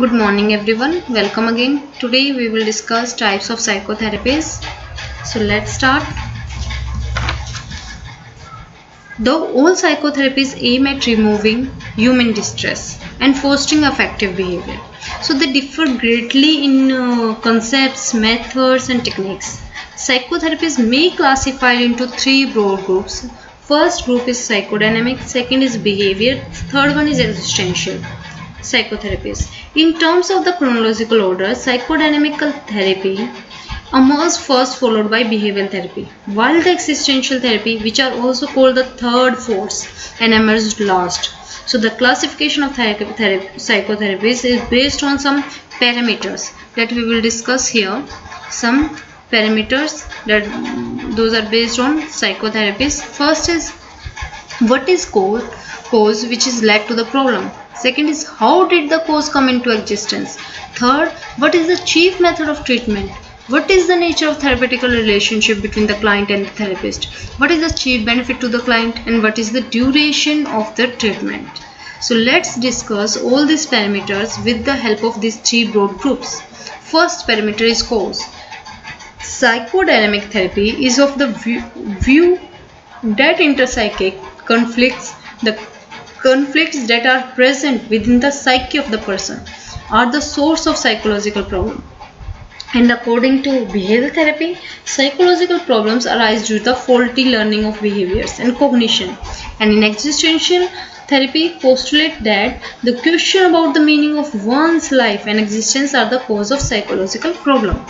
Good morning everyone. Welcome again. Today we will discuss types of psychotherapies. So let's start. Though all psychotherapies aim at removing human distress and fostering effective behavior. So they differ greatly in concepts, methods and techniques. Psychotherapies may be classified into three broad groups. First group is psychodynamic, second is behavior, third one is existential psychotherapies. In terms of the chronological order, psychodynamic therapy emerged first, followed by behavioral therapy, while the existential therapy, which are also called the third force, and emerged last. So the classification of psychotherapies is based on some parameters that we will discuss here. Some parameters that those are based on psychotherapies. First is what is cause which is led to the problem. Second is how did the cause come into existence. Third, what is the chief method of treatment. What is the nature of therapeutical relationship between the client and the therapist. What is the chief benefit to the client and what is the duration of the treatment. So let's discuss all these parameters with the help of these three broad groups. First parameter is cause. Psychodynamic therapy is of the view that interpsychic conflicts that are present within the psyche of the person are the source of psychological problem. And according to behavioral therapy, psychological problems arise due to the faulty learning of behaviors and cognition. And in existential therapy, postulate that the question about the meaning of one's life and existence are the cause of psychological problem.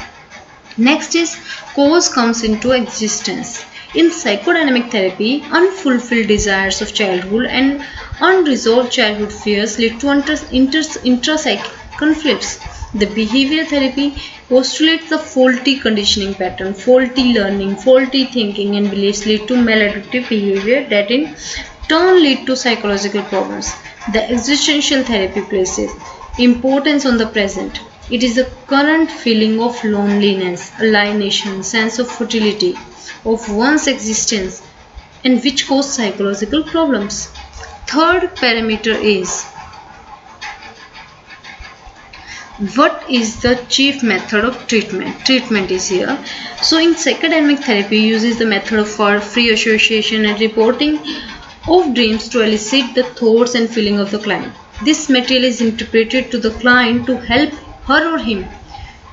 Next is cause comes into existence. In psychodynamic therapy, unfulfilled desires of childhood and unresolved childhood fears lead to intrapsychic conflicts. The behavioral therapy postulates the faulty conditioning pattern, faulty learning, faulty thinking and beliefs lead to maladaptive behavior that in turn lead to psychological problems. The existential therapy places importance on the present. It is the current feeling of loneliness, alienation, sense of futility of one's existence and which cause psychological problems. Third parameter is what is the chief method of treatment. Treatment is here. So in psychodynamic therapy uses the method of free association and reporting of dreams to elicit the thoughts and feeling of the client. This material is interpreted to the client to help her or him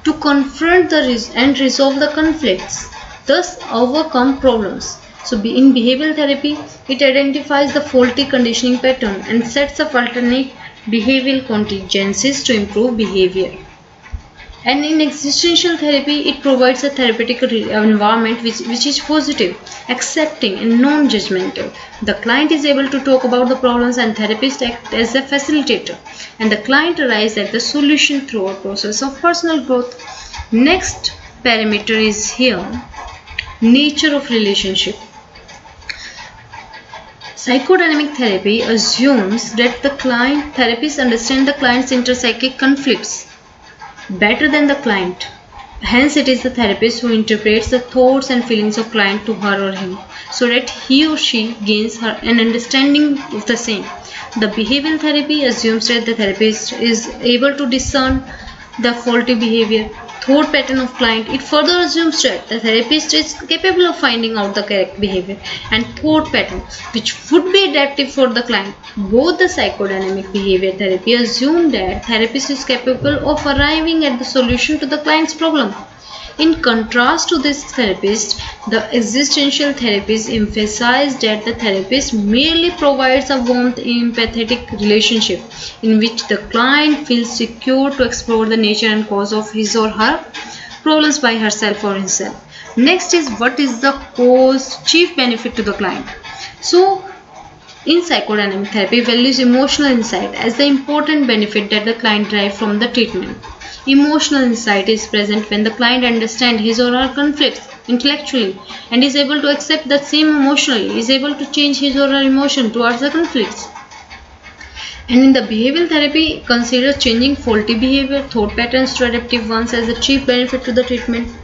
to confront and resolve the conflicts, thus overcome problems. So in behavioral therapy, it identifies the faulty conditioning pattern and sets up alternate behavioral contingencies to improve behavior. And in existential therapy, it provides a therapeutic environment which is positive, accepting and non-judgmental. The client is able to talk about the problems and therapist act as a facilitator. And the client arrives at the solution through a process of personal growth. Next parameter is here, nature of relationship. Psychodynamic therapy assumes that the therapist understands the client's interpsychic conflicts better than the client. Hence, it is the therapist who interprets the thoughts and feelings of client to her or him, so that he or she gains an understanding of the same. The behavioral therapy assumes that the therapist is able to discern the faulty behavior, thought pattern of client. It further assumes that the therapist is capable of finding out the correct behavior and thought pattern which would be adaptive for the client. Both the psychodynamic behavior therapy assume that therapist is capable of arriving at the solution to the client's problem. In contrast to this therapist, the existential therapist emphasizes that the therapist merely provides a warm, empathetic relationship in which the client feels secure to explore the nature and cause of his or her problems by herself or himself. Next is what is the chief benefit to the client. So, in psychodynamic therapy, values emotional insight as the important benefit that the client derives from the treatment. Emotional insight is present when the client understands his or her conflicts intellectually and is able to accept the same emotionally, is able to change his or her emotion towards the conflicts. And in the behavioral therapy, considers changing faulty behavior, thought patterns to adaptive ones as the chief benefit to the treatment.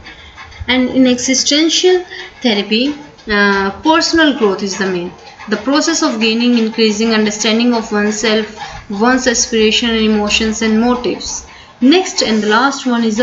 And in existential therapy, personal growth is the main. The process of gaining increasing understanding of oneself one's aspiration and emotions and motives. Next and the last one is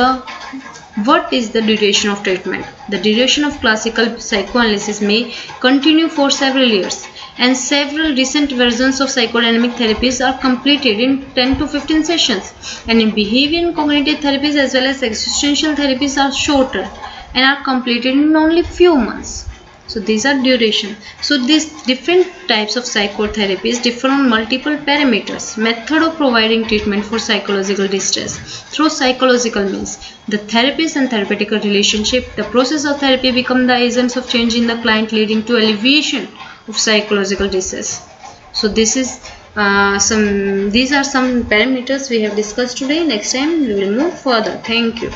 what is the duration of treatment? The duration of classical psychoanalysis may continue for several years, and several recent versions of psychodynamic therapies are completed in 10 to 15 sessions. And in behavior and cognitive therapies as well as existential therapies are shorter and are completed in only few months. So these are duration. So these different types of psychotherapies differ on multiple parameters. Method of providing treatment for psychological distress through psychological means. The therapist and therapeutical relationship. The process of therapy become the agents of change in the client, leading to alleviation of psychological distress. So this is these are some parameters we have discussed today. Next time we will move further. Thank you.